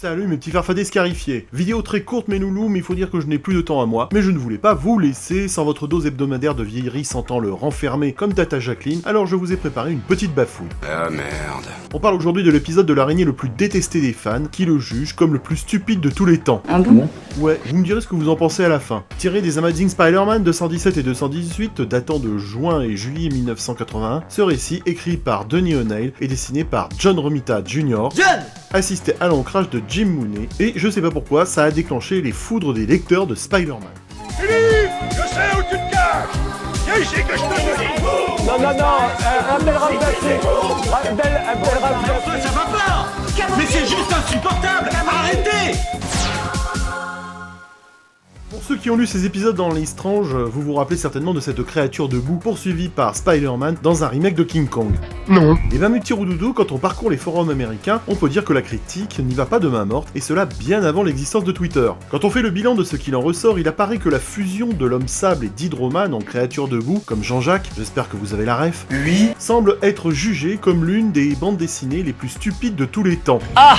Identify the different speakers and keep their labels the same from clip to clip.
Speaker 1: Salut mes petits farfadets scarifiés. Vidéo très courte mes loulous, mais il faut dire que je n'ai plus de temps à moi. Mais je ne voulais pas vous laisser sans votre dose hebdomadaire de vieillerie sentant le renfermer comme Tata Jacqueline, alors je vous ai préparé une petite bafouille.
Speaker 2: Ah merde.
Speaker 1: On parle aujourd'hui de l'épisode de l'araignée le plus détesté des fans, qui le juge comme le plus stupide de tous les temps.
Speaker 3: Ah bon?
Speaker 1: Ouais, vous me direz ce que vous en pensez à la fin. Tiré des Amazing Spider-Man 217 et 218, datant de juin et juillet 1981, ce récit, écrit par Denny O'Neil et dessiné par John Romita Jr., assistait à l'ancrage de Jim Mooney, et je sais pas pourquoi, ça a déclenché les foudres des lecteurs de Spider-Man.
Speaker 4: Philippe, je sais où tu te caches. Viens ici que je te dis.
Speaker 5: Non, appelle Ramsey. Appelle Ramsey.
Speaker 4: Ça va pas. Mais c'est juste insupportable. Arrêtez.
Speaker 1: Pour ceux qui ont lu ces épisodes dans les Strange, vous vous rappelez certainement de cette créature de boue poursuivie par Spider-Man dans un remake de King Kong.
Speaker 2: Non.
Speaker 1: Et ben mes petits roudoudous, quand on parcourt les forums américains, on peut dire que la critique n'y va pas de main morte, et cela bien avant l'existence de Twitter. Quand on fait le bilan de ce qu'il en ressort, il apparaît que la fusion de l'homme sable et d'Hydroman en créature de boue, comme Jean-Jacques, j'espère que vous avez la ref,
Speaker 2: Oui.
Speaker 1: semble être jugée comme l'une des bandes dessinées les plus stupides de tous les temps.
Speaker 3: Ah!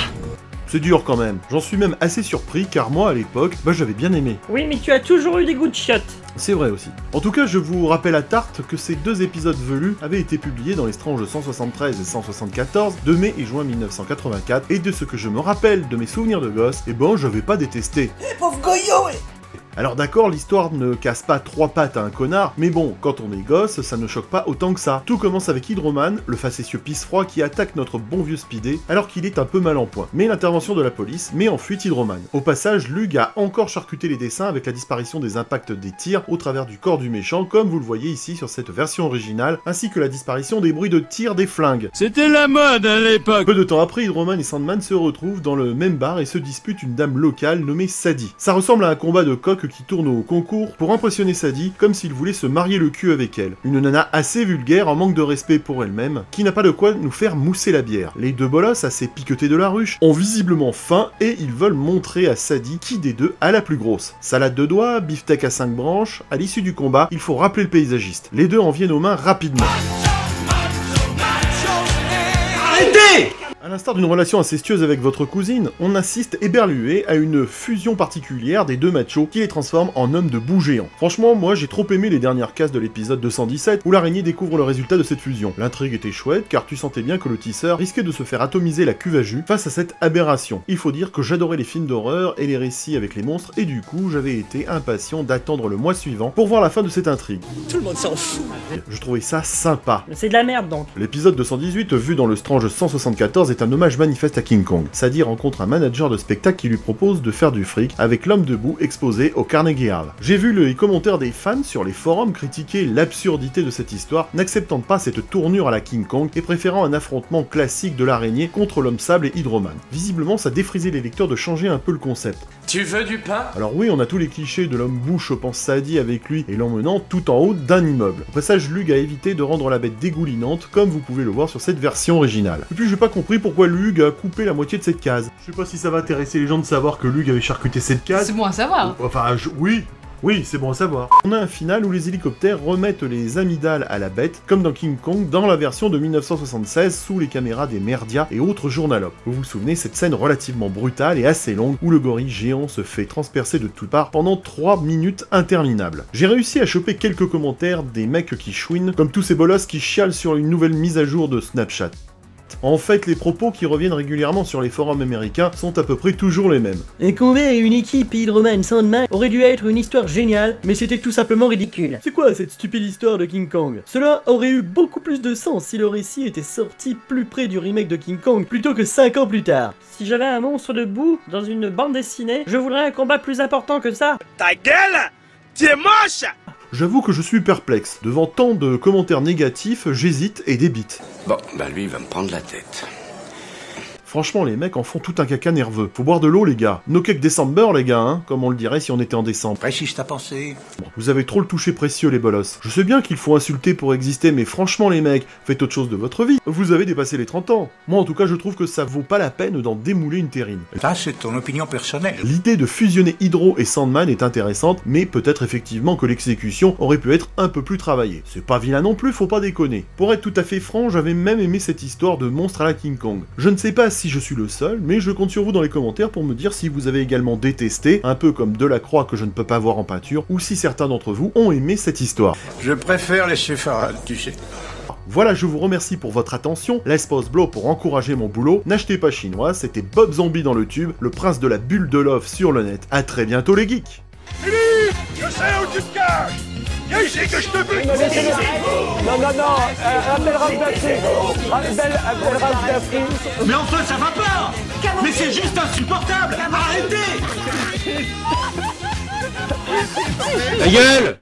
Speaker 1: C'est dur quand même. J'en suis même assez surpris car moi à l'époque, j'avais bien aimé.
Speaker 6: Oui, mais tu as toujours eu des goûts de chiottes.
Speaker 1: C'est vrai aussi. En tout cas, je vous rappelle à tarte que ces deux épisodes velus avaient été publiés dans les Strange 173 et 174 de mai et juin 1984, et de ce que je me rappelle de mes souvenirs de gosse, j'avais pas détesté.
Speaker 5: Pauvre Goyo,
Speaker 1: Alors d'accord, l'histoire ne casse pas trois pattes à un connard, mais bon, quand on est gosse, ça ne choque pas autant que ça. Tout commence avec Hydroman, le facétieux pisse-froid qui attaque notre bon vieux Speedé, alors qu'il est un peu mal en point. Mais l'intervention de la police met en fuite Hydroman. Au passage, Lug a encore charcuté les dessins avec la disparition des impacts des tirs au travers du corps du méchant, comme vous le voyez ici sur cette version originale, ainsi que la disparition des bruits de tir des flingues.
Speaker 7: C'était la mode à l'époque.
Speaker 1: Peu de temps après, Hydroman et Sandman se retrouvent dans le même bar et se disputent une dame locale nommée Sadie. Ça ressemble à un combat de coq qui tourne au concours pour impressionner Sadie, comme s'il voulait se marier le cul avec elle. Une nana assez vulgaire, en manque de respect pour elle-même, qui n'a pas de quoi nous faire mousser la bière. Les deux bolosses, assez piquetés de la ruche, ont visiblement faim et ils veulent montrer à Sadie qui des deux a la plus grosse. Salade de doigts, beefsteak à 5 branches, à l'issue du combat, il faut rappeler le paysagiste. Les deux en viennent aux mains rapidement.
Speaker 4: Arrêtez.
Speaker 1: À l'instar d'une relation incestueuse avec votre cousine, on assiste éberlué à une fusion particulière des deux machos qui les transforme en hommes de boue géants. Franchement, moi j'ai trop aimé les dernières cases de l'épisode 217 où l'araignée découvre le résultat de cette fusion. L'intrigue était chouette car tu sentais bien que le tisseur risquait de se faire atomiser la cuve à jus face à cette aberration. Il faut dire que j'adorais les films d'horreur et les récits avec les monstres et du coup j'avais été impatient d'attendre le mois suivant pour voir la fin de cette intrigue.
Speaker 5: tout le monde s'en fout.
Speaker 1: Je trouvais ça sympa.
Speaker 6: Mais c'est de la merde donc.
Speaker 1: L'épisode 218, vu dans le Strange 174, est un hommage manifeste à King Kong. Sadie rencontre un manager de spectacle qui lui propose de faire du fric avec l'homme debout exposé au Carnegie Hall. J'ai vu les commentaires des fans sur les forums critiquer l'absurdité de cette histoire, n'acceptant pas cette tournure à la King Kong et préférant un affrontement classique de l'araignée contre l'homme sable et Hydroman. Visiblement, ça défrisait les lecteurs de changer un peu le concept.
Speaker 2: Tu veux du pain?
Speaker 1: Alors oui, on a tous les clichés de l'homme boue chopant Sadie avec lui et l'emmenant tout en haut d'un immeuble. Au passage, Lug a évité de rendre la bête dégoulinante, comme vous pouvez le voir sur cette version originale. Et puis j'ai pas compris pourquoi Lug a coupé la moitié de cette case. Je sais pas si ça va intéresser les gens de savoir que Lug avait charcuté cette case.
Speaker 3: C'est bon à savoir.
Speaker 1: Enfin, oui, c'est bon à savoir. On a un final où les hélicoptères remettent les amygdales à la bête, comme dans King Kong, dans la version de 1976, sous les caméras des Merdia et autres journalopes. Vous vous souvenez, cette scène relativement brutale et assez longue, où le gorille géant se fait transpercer de toutes parts pendant 3 minutes interminables. J'ai réussi à choper quelques commentaires des mecs qui chouinent, comme tous ces bolosses qui chialent sur une nouvelle mise à jour de Snapchat. En fait, les propos qui reviennent régulièrement sur les forums américains sont à peu près toujours les mêmes.
Speaker 6: Un combat et une équipe Hydroman Sandman aurait dû être une histoire géniale, mais c'était tout simplement ridicule. C'est quoi cette stupide histoire de King Kong? Cela aurait eu beaucoup plus de sens si le récit était sorti plus près du remake de King Kong plutôt que 5 ans plus tard. Si j'avais un monstre de boue dans une bande dessinée, je voudrais un combat plus important que ça.
Speaker 4: Ta gueule. Tu es moche.
Speaker 1: J'avoue que je suis perplexe. Devant tant de commentaires négatifs, j'hésite et débite.
Speaker 2: Bon, lui il va me prendre la tête.
Speaker 1: Franchement, les mecs en font tout un caca nerveux. Faut boire de l'eau, les gars. No cake December, les gars, hein, comme on le dirait si on était en décembre.
Speaker 5: Précise ta pensée.
Speaker 1: Bon, vous avez trop le toucher précieux, les bolosses. Je sais bien qu'il faut insulter pour exister, mais franchement, les mecs, faites autre chose de votre vie. Vous avez dépassé les 30 ans. Moi, en tout cas, je trouve que ça vaut pas la peine d'en démouler une terrine.
Speaker 5: Ça, c'est ton opinion personnelle.
Speaker 1: L'idée de fusionner Hydro et Sandman est intéressante, mais peut-être effectivement que l'exécution aurait pu être un peu plus travaillée. C'est pas vilain non plus, faut pas déconner. Pour être tout à fait franc, j'avais même aimé cette histoire de monstre à la King Kong. Je ne sais pas si je suis le seul, mais je compte sur vous dans les commentaires pour me dire si vous avez également détesté, un peu comme Delacroix que je ne peux pas voir en peinture, ou si certains d'entre vous ont aimé cette histoire.
Speaker 5: Je préfère les séfarades, tu sais.
Speaker 1: Voilà, je vous remercie pour votre attention, laisse pause blow pour encourager mon boulot, n'achetez pas chinois, c'était Bob Zombie dans le tube, le prince de la bulle de love sur le net, à très bientôt les geeks.
Speaker 4: Philippe, je sais où tu te caches. Viens ici que je te bute.
Speaker 3: Non, appelle Ralph Dafri. Appelle Ralph Dafri.
Speaker 7: Mais enfin, ça va pas. Mais c'est juste insupportable. Arrêtez. Ta gueule.